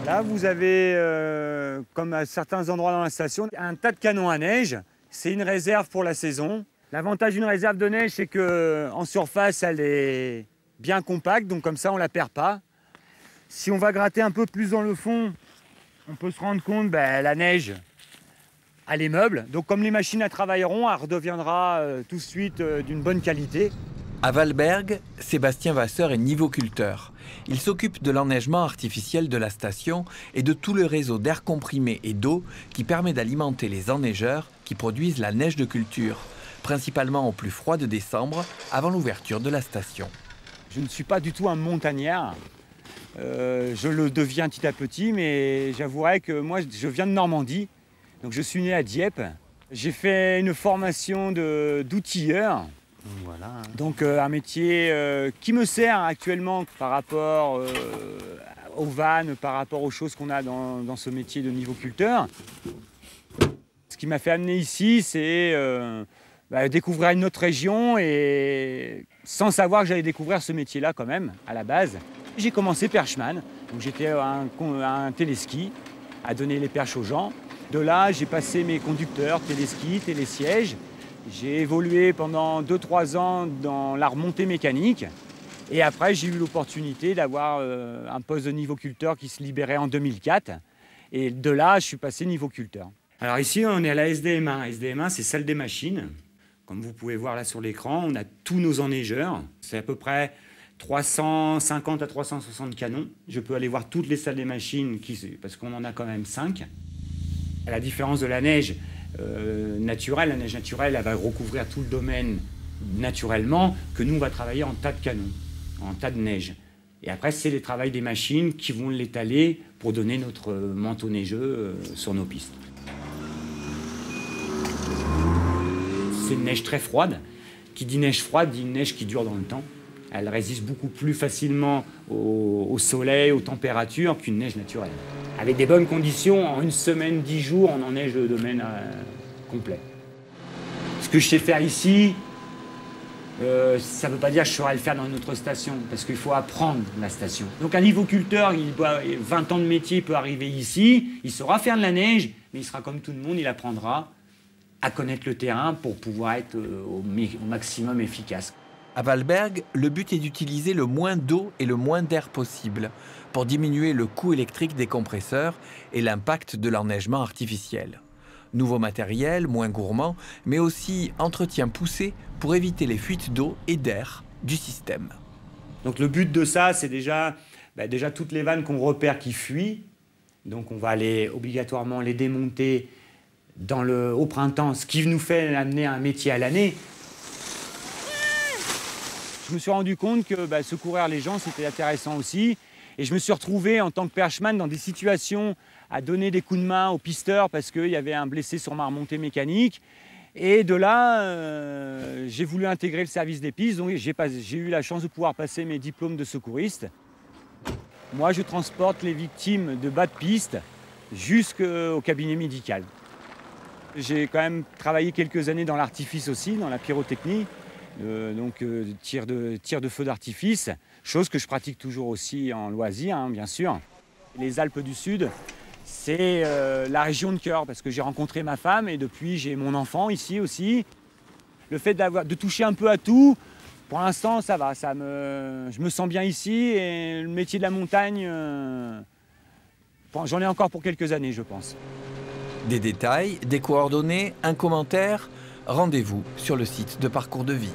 Là, vous avez, comme à certains endroits dans la station, un tas de canons à neige. C'est une réserve pour la saison. L'avantage d'une réserve de neige, c'est qu'en surface, elle est bien compacte, donc comme ça, on ne la perd pas. Si on va gratter un peu plus dans le fond, on peut se rendre compte que la neige, elle est meuble. Donc comme les machines à travailleront, elle redeviendra tout de suite d'une bonne qualité. À Valberg, Sébastien Vasseur est nivoculteur. Il s'occupe de l'enneigement artificiel de la station et de tout le réseau d'air comprimé et d'eau qui permet d'alimenter les enneigeurs qui produisent la neige de culture, principalement au plus froid de décembre, avant l'ouverture de la station. Je ne suis pas du tout un montagnard. Je le deviens petit à petit, mais j'avouerai que moi, je viens de Normandie. Donc je suis né à Dieppe. J'ai fait une formation d'outilleur. Voilà. Donc un métier qui me sert actuellement par rapport aux vannes, par rapport aux choses qu'on a dans ce métier de nivoculteur. Ce qui m'a fait amener ici, c'est découvrir une autre région et sans savoir que j'allais découvrir ce métier-là quand même, à la base. J'ai commencé perchman, donc j'étais un téléski à donner les perches aux gens. De là, j'ai passé mes conducteurs, téléski, télésièges. J'ai évolué pendant 2-3 ans dans la remontée mécanique. Et après, j'ai eu l'opportunité d'avoir un poste de nivoculteur qui se libérait en 2004. Et de là, je suis passé nivoculteur. Alors ici, on est à la SDM1. SDM1, c'est salle des machines. Comme vous pouvez voir là sur l'écran, on a tous nos enneigeurs. C'est à peu près 350 à 360 canons. Je peux aller voir toutes les salles des machines, parce qu'on en a quand même 5. À la différence de la neige naturelle, la neige naturelle, elle va recouvrir tout le domaine naturellement, que nous, on va travailler en tas de canons, en tas de neige. Et après, c'est les travails des machines qui vont l'étaler pour donner notre manteau neigeux sur nos pistes. C'est une neige très froide. Qui dit neige froide, dit une neige qui dure dans le temps. Elle résiste beaucoup plus facilement au soleil, aux températures qu'une neige naturelle. Avec des bonnes conditions, en 1 semaine, 10 jours, on enneige le domaine complet. Ce que je sais faire ici, ça ne veut pas dire que je saurais le faire dans une autre station, parce qu'il faut apprendre la station. Donc un nivoculteur, 20 ans de métier, peut arriver ici, il saura faire de la neige, mais il sera comme tout le monde, il apprendra à connaître le terrain pour pouvoir être au maximum efficace. À Valberg, le but est d'utiliser le moins d'eau et le moins d'air possible pour diminuer le coût électrique des compresseurs et l'impact de l'enneigement artificiel. Nouveau matériel, moins gourmand, mais aussi entretien poussé pour éviter les fuites d'eau et d'air du système. Donc le but de ça, c'est déjà toutes les vannes qu'on repère qui fuient. Donc on va obligatoirement les démonter au printemps, ce qui nous fait amener un métier à l'année. Je me suis rendu compte que secourir les gens, c'était intéressant aussi. Et je me suis retrouvé en tant que perchman dans des situations à donner des coups de main aux pisteurs parce qu'il y avait un blessé sur ma remontée mécanique. Et de là, j'ai voulu intégrer le service des pistes. Donc j'ai eu la chance de pouvoir passer mes diplômes de secouriste. Moi, je transporte les victimes de bas de piste jusqu'au cabinet médical. J'ai quand même travaillé quelques années dans l'artifice aussi, dans la pyrotechnie. Tir de feu d'artifice, chose que je pratique toujours aussi en loisir, bien sûr. Les Alpes du Sud, c'est la région de cœur, parce que j'ai rencontré ma femme et depuis j'ai mon enfant ici aussi. Le fait de toucher un peu à tout, pour l'instant ça va, je me sens bien ici et le métier de la montagne, j'en ai encore pour quelques années je pense. Des détails, des coordonnées, un commentaire, rendez-vous sur le site de Parcours de Vie.